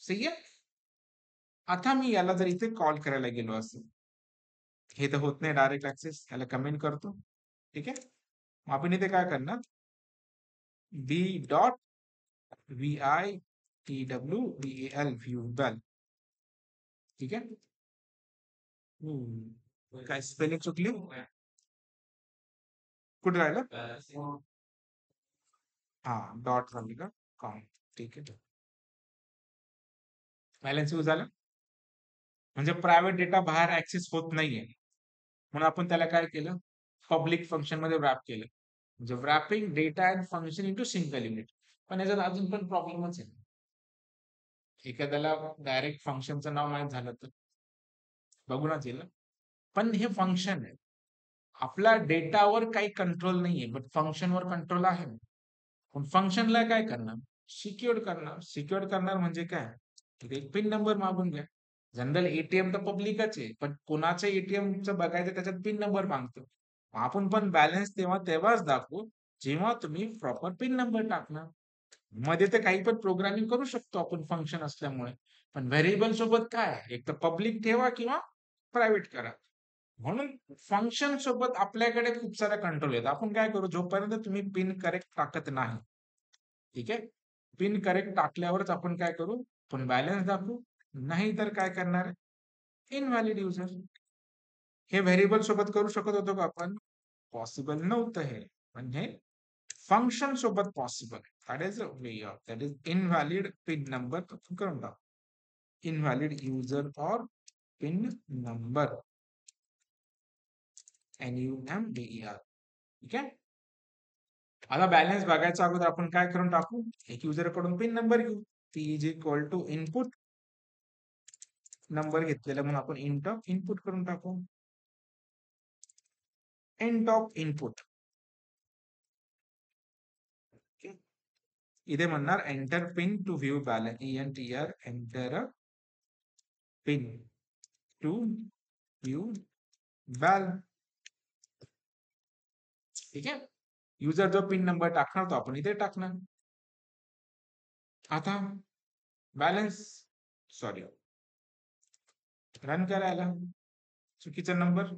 सही आहे. आता मी याला जर इथे कॉल करायला गेलो असेल, हे तर होत नाही डायरेक्ट ऍक्सेस, याला कमेंट करतो. ठीक आहे. मग आपण इथे काय करणार? बी डॉट VITWBAL व्ह्यू व्हॅल. ठीक आहे. काय स्पेलिंग चुकली? कुठे राहिलं? हा, डॉट झाली का? कॉम. ठीक आहे. बॅलन्स यूज झाला. म्हणजे प्रायव्हेट डेटा बाहेर ऍक्सेस होत नाहीये. म्हणून आपण त्याला काय केलं? पब्लिक फंक्शन मध्ये व्रॅप केलं. म्हणजे wrapping data and function into single unit. पण याच्यात अजून पण प्रॉब्लेमच आहे. एखाद्याला डायरेक्ट फंक्शनचं नाव माहित झालं तर बघूनच येईल. पण हे फंक्शन आहे. आपला डेटावर काही कंट्रोल नाहीये, बट फंक्शनवर कंट्रोल आहे. पण फंक्शनला काय करणार? सिक्युअर करणार. सिक्युअर करणार म्हणजे काय? एक पिन नंबर मागून घ्या. जनरल एटीएम तर पब्लिकच आहे, पण कोणाचं एटीएमचं बघायचं त्याच्यात पिन नंबर मागतो. आपण पण बॅलन्स तेव्हाच दाखवू जेव्हा तुम्ही प्रॉपर पिन नंबर टाकणार. मध्ये तर काही पण प्रोग्रामिंग करू शकतो आपण फंक्शन असल्यामुळे. पण व्हेरिएबल सोबत काय? एक तर पब्लिक ठेवा किंवा प्रायव्हेट करा. म्हणून फंक्शन सोबत आपल्याकडे खूप सारा कंट्रोल येतो. आपण काय करू? जोपर्यंत तुम्ही पिन करेक्ट टाकत नाही, ठीक आहे, पिन करेक्ट टाकल्यावरच आपण काय करू? पण बॅलन्स दाखवू. नाही तर काय करणार? Invalid user. हे व्हेरिएबल सोबत करू शकत होतो का आपण? पॉसिबल नव्हतं हे. पण हे फंक्शन सोबत possible. That is a way of, that is invalid pin number करून टाकू. इनव्हॅलिड युजर और पिन नंबर. NUMBER. ठीक आहे. आता बॅलन्स बघायच्या अगोदर आपण काय करून टाकू? एक युजर कडून पिन नंबर घेऊ. P is equal to input number घेतलेला म्हणून आपण इंट ऑफ इनपुट करून टाकू. Int of input. इथे म्हणणार enter pin to view balance. ENTR enter pin to view बॅल. ठीक आहे. युजर जो पिन नंबर टाकणार तो आपण इथे टाकणार. आता बॅलन्स, सॉरी, रन करायला चुकीचा नंबर,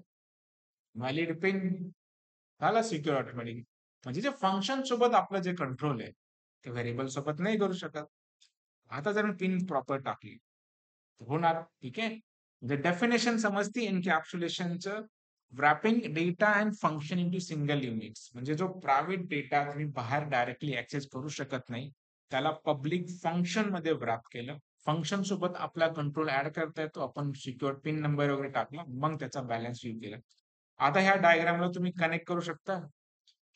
व्हॅलिड पिन झाला सिक्युअर ऑटोमॅटिक. म्हणजे जे फंक्शन सोबत आपलं जे कंट्रोल आहे ते व्हेरिएबल सोबत नाही करू शकत. आता जर पिन प्रॉपर टाकली होणार. ठीक आहे. म्हणजे definition समजती एन्कॅप्सुलेशनचं, wrapping data and function into single units. म्हणजे जो प्रायव्हेट डेटा तुम्ही बाहेर डायरेक्टली ऍक्सेस करू शकत नाही, त्याला पब्लिक फंक्शन मध्ये व्रॅप केलं. फंक्शन सोबत आपला कंट्रोल ऍड करता येतो. आपण सिक्युअर पिन नंबर वगैरे टाकला, मग त्याचा बॅलन्स व्ह्यू केला. आता ह्या डायग्रामला तुम्ही कनेक्ट करू शकता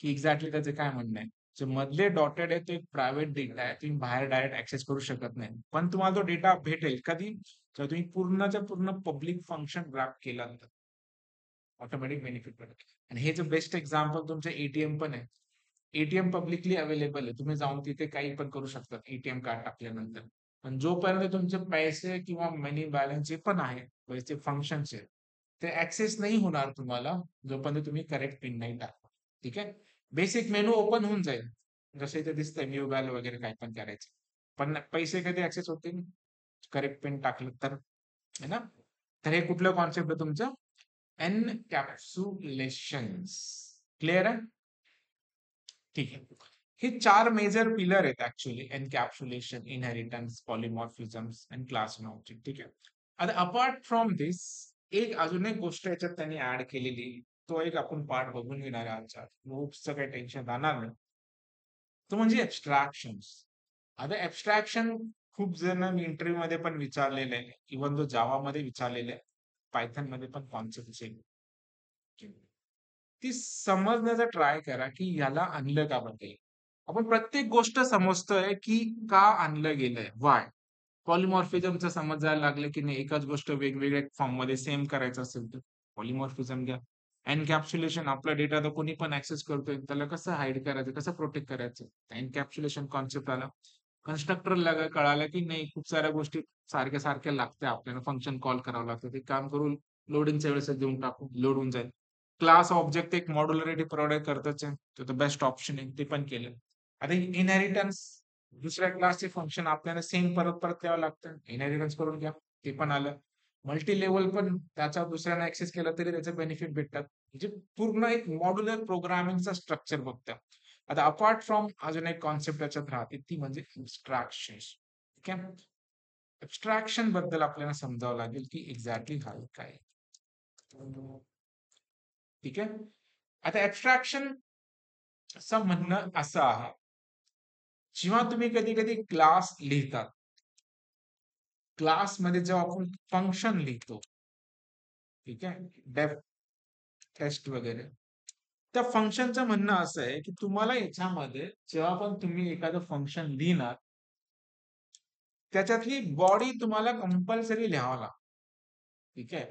की एक्झॅक्टली त्याचे काय म्हणणं आहे. जे मधले डॉटेड आहे ते एक प्रायव्हेट डेटा आहे, तुम्ही बाहेर डायरेक्ट ऍक्सेस करू शकत नाही. पण तुम्हाला तो डेटा भेटेल कधी, जेव्हा तुम्ही पूर्णच्या पूर्ण पब्लिक फंक्शन व्रॅप केला तर ऑटोमॅटिक बेनिफिट पडेल. आणि हे जे बेस्ट एक्झाम्पल तुमचं एटीएम पण आहे. एटीएम पब्लिकली अवेलेबल आहे, तुम्ही जाऊन तिथे काही पण करू शकता एटीएम कार्ड टाकल्यानंतर. पण जोपर्यंत तुमचे पैसे किंवा मनी बॅलन्स जे पण आहे, पैसे फंक्शनचे, ते ऍक्सेस नाही होणार तुम्हाला जोपर्यंत तुम्ही करेक्ट पिन नाही टाकला. ठीक आहे. बेसिक मेनू ओपन होऊन जाईल, जसे इथे दिसतंय म्यू बॅल वगैरे काय पण करायचं. पण पैसे कधी ऍक्सेस होतील, करेक्ट पिन टाकलं तर, है ना. तर हे कुठलं कॉन्सेप्ट आहे तुमचं, एनकॅप्सुलेशन्स. क्लिअर आहे. ठीक आहे. हे 4 मेजर पिलर आहेत ऍक्च्युअली, एनकॅप्सुलेशन, इनहेरिटन्स, पॉलिमॉर्फिझम्स आणि क्लास आणि ऑब्जेक्ट. ठीक आहे. आता अपार्ट फ्रॉम दिस, एक अजून एक गोष्ट याच्यात त्यांनी ऍड केलेली, तो एक आपण पार्ट बघून घेणार आहे आजच्या. खूपचं काही टेन्शन राहणार नाही. तो म्हणजे ऍब्स्ट्रॅक्शन्स. आता ऍब्स्ट्रॅक्शन खूप जण इंटरव्ह्यू मध्ये पण विचारलेले आहे, इव्हन तो जावा मध्ये विचारलेले आहे, पायथन मध्ये पण कॉन्सेप्ट सेम. ती समजण्याचा ट्राय करा की याला आणलं का बद्दल. आपण प्रत्येक गोष्ट समजतोय की का आणलं गेलंय, वाय. पॉलिमॉर्फिझमचं समजायला लागलं की नाही, एकाच गोष्ट वेगवेगळ्या फॉर्म मध्ये सेम करायचं असेल तर पॉलिमॉर्फिझम घ्या. एनकॅप्सुलेशन, आपला डेटा तर कोणी पण ऍक्सेस करतोय, त्याला कसं हाईड करायचं, कसं प्रोटेक्ट करायचं, एनकॅप्सुलेशन कॉन्सेप्ट आला. कन्स्ट्रक्टर कळालं की नाही, खूप साऱ्या गोष्टी सारख्या सारख्या लागत्या आपल्याला, फंक्शन कॉल करावं लागतं, ते काम करून लोडिंगच्या वेळेस देऊन टाकू, लोड होऊन जाईल. क्लास ऑब्जेक्ट एक मॉड्युलरिटी प्रोव्हाइड करतच आहे, तो बेस्ट ऑप्शन आहे, ते पण केलं. आता इनहेरिटन्स, दुसऱ्या क्लासचे फंक्शन आपल्याला सेम परत परत द्यावं लागतं, इनहेरिटन्स करून घ्या, ते पण आलं. मल्टी लेवल पण त्याचा दुसऱ्याने ऍक्सेस केला तरी त्याचे बेनिफिट भेटतात. म्हणजे पूर्ण एक मॉड्युलर प्रोग्रामिंगचा स्ट्रक्चर बघतं. आता अपार्ट फ्रॉम अजून एक कॉन्सेप्ट त्याच्यात राहते, ती म्हणजे ऍब्स्ट्रॅक्शन. ठीक आहे. ऍब्स्ट्रॅक्शन बद्दल आपल्याला समजावं लागेल की एक्झॅक्टली काय. ठीक आहे. आता ऍब्स्ट्रॅक्शन असं म्हणणं असं आहे, जेव्हा तुम्ही कधी कधी क्लास लिहितात, क्लासमध्ये जेव्हा आपण फंक्शन लिहितो, ठीक आहे, डेफ टेस्ट वगैरे, त्या फंक्शनचं म्हणणं असं आहे की तुम्हाला याच्यामध्ये जेव्हा पण तुम्ही एखादं फंक्शन लिहिणार, त्याच्यातली बॉडी तुम्हाला कंपल्सरी लिहावं लागतं. ठीक आहे.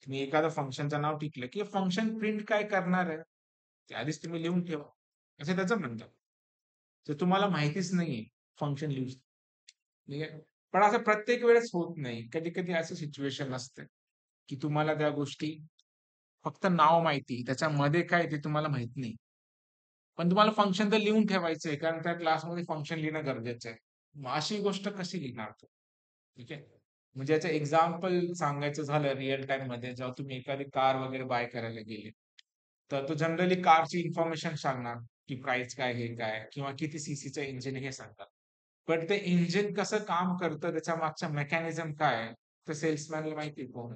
तुम्ही एखादं फंक्शनचं नाव टिकलं की फंक्शन प्रिंट काय करणार आहे, ते आधीच तुम्ही लिहून ठेवा, असं त्याचं म्हणतात. जर तुम्हाला माहितीच नाहीये फंक्शन लिहू, ठीक आहे. पण असं प्रत्येक वेळेस होत नाही. कधी कधी असं सिच्युएशन असते की तुम्हाला त्या गोष्टी फक्त नाव माहिती, त्याच्यामध्ये काय ते तुम्हाला माहित नाही. पण तुम्हाला फंक्शन तर लिहून ठेवायचंय, कारण त्या क्लासमध्ये फंक्शन लिहिणं गरजेचं आहे. मग अशी गोष्ट कशी लिहिणार तो. ठीक आहे. म्हणजे याचं एक्झाम्पल सांगायचं झालं रिअल टाइम मध्ये, जेव्हा तुम्ही एखादी कार वगैरे बाय करायला गेले, तर तो जनरली कारची इन्फॉर्मेशन सांगणार की प्राइस काय, हे काय, किंवा किती सीसीचं इंजिन हे सांगतात. पण ते इंजिन कसं काम करतं, त्याच्या मागच्या मेकॅनिझम काय आहे, तर सेल्समॅनला माहिती कोण,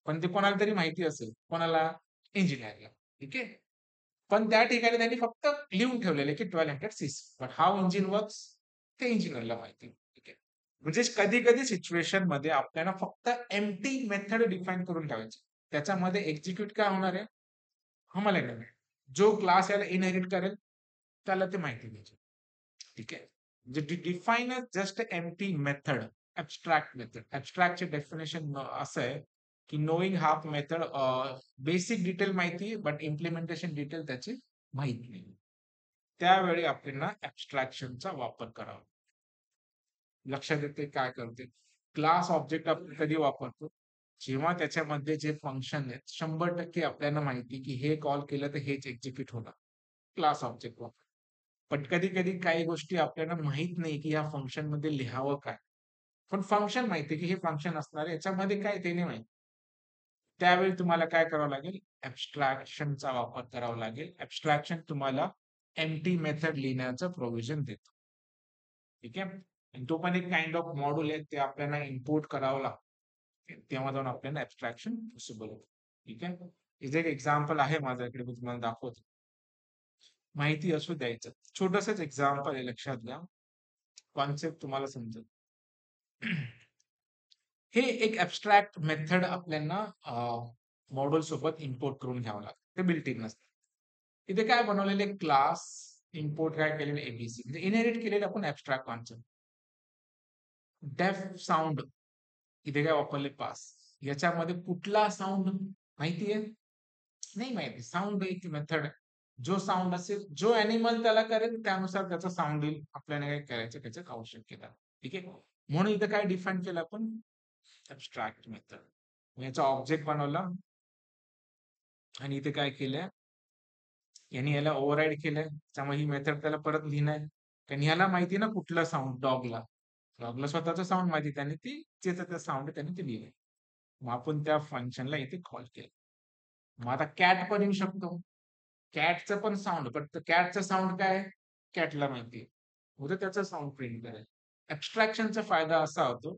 पण ते कोणाला तरी माहिती असेल, कोणाला, इंजिनियरला. ठीक आहे. पण त्या ठिकाणी त्यांनी फक्त लिहून ठेवलेलं की 1200 CC, but how engine works, ते इंजिनियरला माहिती. ठीक आहे. म्हणजे कधी कधी सिच्युएशन मध्ये आपल्याला फक्त एम्प्टी मेथड डिफाईन करून ठेवायची, त्याच्यामध्ये एक्झिक्यूट काय होणार आहे, आम्हाला नाही माहिती. जो क्लास याला इनहेरिट करेल त्याला ते माहिती द्यायची. ठीक आहे. म्हणजे define just empty method, abstract method. ऍब्स्ट्रॅक्टचे डेफिनेशन असं आहे की knowing half method, basic detail माहिती आहे बट इम्प्लिमेंटेशन डिटेल त्याची माहित नाही, त्यावेळी आपल्याला ऍब्स्ट्रॅक्शनचा वापर करावा. लक्षात येते काय करते. क्लास ऑब्जेक्ट आपण कधी वापरतो, जेव्हा त्याच्यामध्ये जे फंक्शन आहेत 100% आपल्याला माहिती की हे कॉल केलं तर हेच एक्झिक्यूट होणार, क्लास ऑब्जेक्ट वापर. पण कधी कधी काही गोष्टी आपल्याला माहित नाही की या फंक्शन मध्ये लिहावं काय, पण फंक्शन माहिती की हे फंक्शन असणार आहे, याच्यामध्ये काय ते नाही माहिती. त्यावेळी तुम्हाला काय करावं लागेल, ऍब्स्ट्रॅक्शनचा वापर करावा लागेल. ऍब्स्ट्रॅक्शन तुम्हाला एम्प्टी मेथड लिहिण्याचं प्रोव्हिजन देतो. ठीक आहे. आणि तो पण एक काइंड ऑफ मॉड्यूल आहे, ते आपल्याला इम्पोर्ट करावं लागतं. तेव्हा जाऊन आपल्याला ऍब्स्ट्रॅक्शन पॉसिबल होतं. ठीक आहे. इथे एक एक्झाम्पल आहे माझ्याकडे, मी तुम्हाला दाखवतो. माहिती असू द्यायचं, छोटसच एक्झाम्पल आहे, लक्षात घ्या, कॉन्सेप्ट तुम्हाला समजेल. हे एक ऍब्स्ट्रॅक्ट मेथड आपल्याला मॉड्यूल सोबत इम्पोर्ट करून घ्यावं लागतं, ते बिल्ट इन नसतं. इथे काय बनवलेले क्लास इम्पोर्ट काय केलेले एबीसी, म्हणजे इनहेरिट केलेले आपण ऍब्स्ट्रॅक्ट कॉन्सेप्ट. डेफ साऊंड इथे काय वापरले पास, याच्यामध्ये कुठला साऊंड माहिती आहे? नाही माहिती. साऊंड एक मेथड, जो साऊंड असेल, जो अॅनिमल त्याला करेल त्यानुसार त्याचा साऊंड येईल. आपल्याला काय करायचं त्याच्यात आवश्यकता. ठीक आहे. म्हणून इथं काय डिफाईन केलं आपण, ऍब्स्ट्रॅक्ट मेथड. याचा ऑब्जेक्ट बनवला आणि इथे काय केलंय, यांनी याला ओव्हरराईड केलंय, त्यामुळे ही मेथड त्याला परत लिहिणार. कारण ह्याला माहिती ना कुठला साऊंड, डॉगला स्वतःचा साऊंड माहिती, त्याने ती ज्याचा साऊंड आहे त्याने ते लिहिलंय. मग आपण त्या फंक्शनला इथे कॉल केलं. मग आता कॅट पण येऊ शकतो, कॅटचं पण साऊंड, पण कॅटचं साऊंड काय कॅटला माहिती, उद्या त्याचा साऊंड प्रिंट करेल. ऍब्स्ट्रॅक्शनचा फायदा असा होतो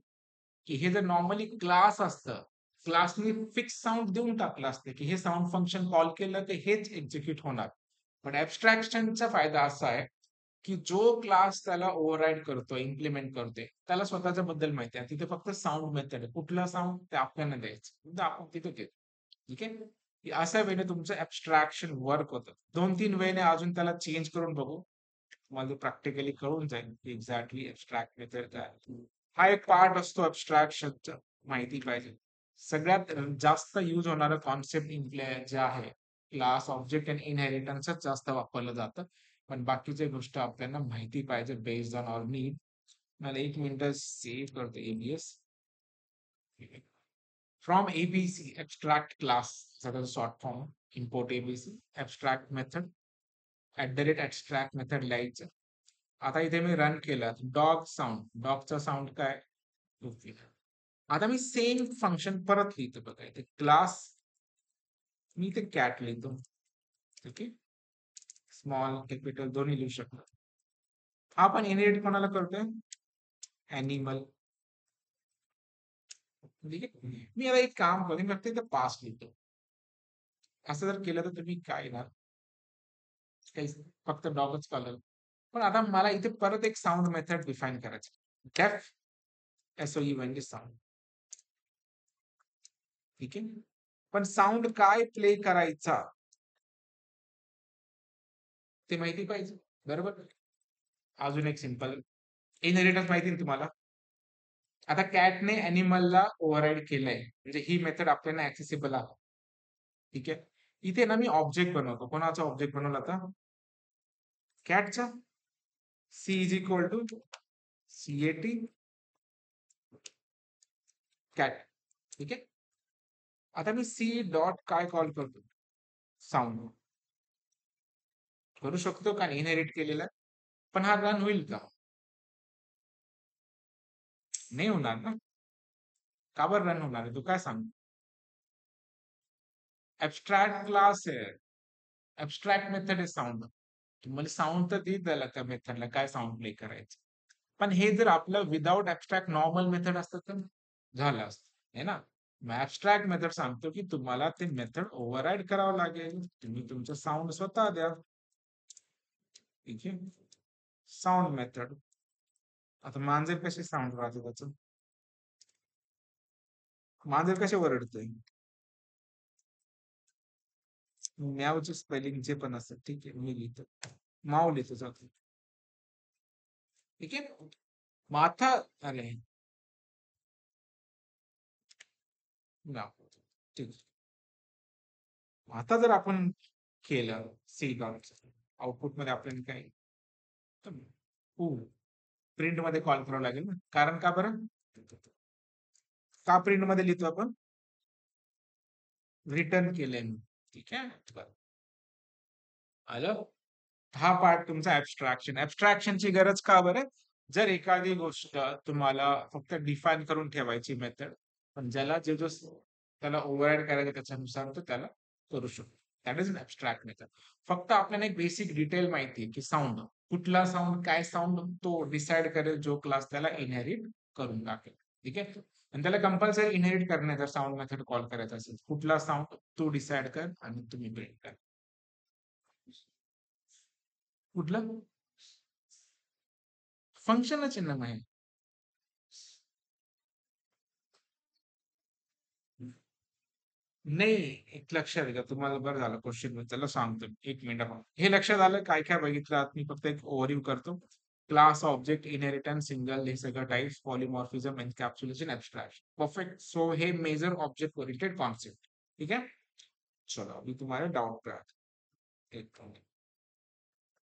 की हे जर नॉर्मली क्लास असतं, क्लासने फिक्स साऊंड देऊन टाकलं असतं की हे साऊंड फंक्शन कॉल केलं तर हेच एक्झिक्यूट होणार. पण ऍब्स्ट्रॅक्शनचा फायदा असा आहे की जो क्लास त्याला ओव्हरराईड करतोय, इम्प्लिमेंट करतोय, त्याला स्वतःच्या बद्दल माहिती आहे. तिथे फक्त साऊंड मेथड आहे, कुठला साऊंड ते आपल्याला द्यायचं, आपण तिथे घेतो. ठीक आहे. अशा वेळेने तुमचं ऍब्स्ट्रॅक्शन वर्क होतं. 2-3 वेळेने अजून त्याला चेंज करून बघू, तुम्हाला प्रॅक्टिकली कळून जाईल की एक्झॅक्टली ऍब्स्ट्रॅक्ट मेथड काय. हा एक पार्ट असतो ऍब्स्ट्रॅक्शनचा, माहिती पाहिजे. सगळ्यात जास्त यूज होणारं कॉन्सेप्ट जे आहे, क्लास ऑब्जेक्ट आणि इनहेरिटन्सच जास्त वापरलं जातं. पण बाकीच्या गोष्ट आपल्याला माहिती पाहिजे बेस्ड ऑन आवर नीड. मला 1 मिनिट सेव्ह करतो ABS. From ABC, abstract class, that is a short form, import ABC, abstract method, @abstract method लिहायचं. आता इथे मी रन केलं, डॉग साऊंड, डॉगचा साऊंड काय, आता मी सेम फंक्शन परत लिहितो बघा, इथे क्लास, मी इथे कॅट लिहितो. ठीक आहे. स्मॉल कॅपिटल दोन्ही लिहू शकतो. हा पण इनहेरिट कोणाला करतोय, ॲनिमल. ठीक आहे. मी आता एक काम करतो, फक्त इथे पास लिहितो. असं जर केलं तर तुम्ही काय ना, काही फक्त डॉगच कॉल. पण आता मला इथे परत एक साऊंड मेथड डिफाईन करायची, डेफ एसओई म्हणजे साऊंड. ठीक आहे. पण साऊंड काय प्ले करायचा ते माहिती पाहिजे, बरोबर. अजून एक सिंपल, इनहेरिटन्स माहिती ना तुम्हाला. आता कॅटने अॅनिमलला ओव्हरराईड केलंय, म्हणजे ही मेथड आपल्याला ऍक्सेसिबल आहे. ठीक आहे. इथे ना मी ऑब्जेक्ट बनवतो. कोणाचा ऑब्जेक्ट बनवला आता, कॅटचा. C is equal to CAT cat. ठीक आहे. आता मी सी डॉट काय कॉल करतो, साऊंड करू शकतो का इनहेरिट केलेला. पण हा रन होईल का, नाही होणार ना. का बरं रन होणार आहे, तू काय सांग. ऍब्स्ट्रॅक्ट क्लास आहे, ऍब्स्ट्रॅक्ट मेथड आहे साऊंड. तुम्हाला साऊंड तर देत द्यायला त्या मेथडला काय साऊंड प्ले करायचं. पण हे जर आपलं विदाउट ऍब्स्ट्रॅक्ट नॉर्मल मेथड असतं तर झालं असतं, है ना. ऍब्स्ट्रॅक्ट मेथड सांगतो की तुम्हाला ते मेथड ओव्हरराईड करावं लागेल, तुम्ही तुमचं साऊंड स्वतः द्या. ठीक आहे. Sound method. आता मांजर कसे साऊंड राहते त्याचं, मांजर कसे ओरडतोय, म्यावचे स्पेलिंग जे पण असतात, ठीक आहे, मी लिहितो, माव लिहितो जातो. ठीक आहे. माथा आले ठीक. आता जर आपण केलं सी डॉट, आउटपुट मध्ये आपल्याला काय, प्रिंट मध्ये कॉल करावं लागेल ना, कारण का बरं, का प्रिंट मध्ये लिहितो आपण, रिटर्न केलंय मी. ठीक आहे. आलं. हा पार्ट तुमचा ऍब्स्ट्रॅक्शन. ऍब्स्ट्रॅक्शनची गरज का बरं, जर एखादी गोष्ट तुम्हाला फक्त डिफाईन करून ठेवायची मेथड, पण ज्याला जे जो त्याला ओव्हरराईड करायचं त्याच्यानुसार तो त्याला करू शकतो. That is an abstract method. फक्त आपल्याला एक बेसिक डिटेल माहिती आहे की साऊंड, कुठला साऊंड काय साऊंड तो डिसाइड करेल जो क्लास त्याला इनहेरिट करून टाकेल. ठीक आहे. आणि त्याला कंपल्सरी इनहेरिट करण्याचा साऊंड मेथड कॉल करायचा असेल, कुठला साऊंड तू डिसाइड कर आणि तुम्ही बिल्ड कर. कुठलं फंक्शनच आहे ना मग हे. नाही, एक लक्षात घ्या, तुम्हाला बरं झालं क्वेश्चन त्याला सांगतो. एक मिनिट आपण हे लक्षात आलं काय काय बघितलं आत, मी फक्त एक ओव्हरव्ह्यू करतो. क्लास, ऑब्जेक्ट, इनहेरिटन्स, सिंगल, हे सगळं types, polymorphism, encapsulation, ऍब्स्ट्रॅक्शन. Perfect. So हे मेजर ऑब्जेक्ट ओरिएंटेड कॉन्सेप्ट. ठीक आहे. चलो अभी तुम्हारे डाउट पे आते हैं. एक मिनिट.